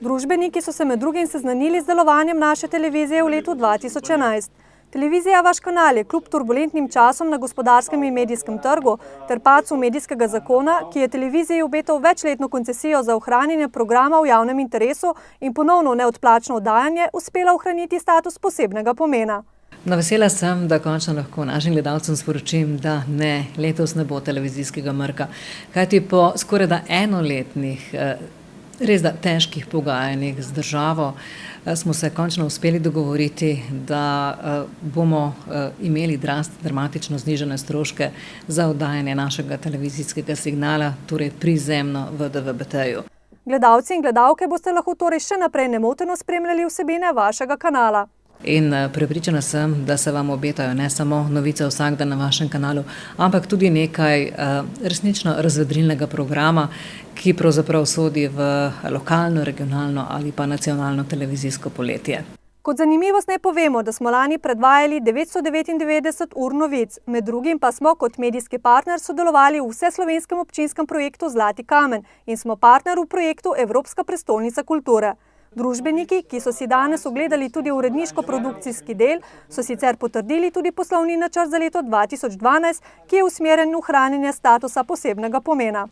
Družbeniki so se med drugim seznanili z delovanjem naše televizije v letu 2011. Televizija Vaš kanal je kljub turbulentnim časom na gospodarskem in medijskem trgu ter padcu medijskega zakona, ki je televiziji obetal večletno koncesijo za ohranjanje programa v javnem interesu in ponovno neodplačno oddajanje, uspela ohraniti status posebnega pomena. Vesela sem, da končno lahko našim gledalcem sporočim, da ne, letos ne bo televizijskega mrka. Kajti po skorajda enoletnih, res da težkih pogajanjih z državo, smo se končno uspeli dogovoriti, da bomo imeli dramatično znižane stroške za oddajanje našega televizijskega signala, torej prizemno v DVB-T-ju. Gledalci in gledalke boste lahko torej še naprej nemoteno spremljali vsebine vašega kanala. In prepričana sem, da se vam obetajo ne samo novice vsak dan na vašem kanalu, ampak tudi nekaj resnično razvedrilnega programa, ki pravzaprav sodi v lokalno, regionalno ali pa nacionalno televizijsko poletje. Kot zanimivost naj povemo, da smo lani predvajali 999 ur novic, med drugim pa smo kot medijski partner sodelovali v vseslovenskem občinskem projektu Zlati kamen in smo partner v projektu Evropska prestolnica kulture. Družbeniki, ki so si danes ogledali tudi uredniško-produkcijski del, so sicer potrdili tudi poslovni načrt za leto 2012, ki je usmerjen v ohranjanje statusa posebnega pomena.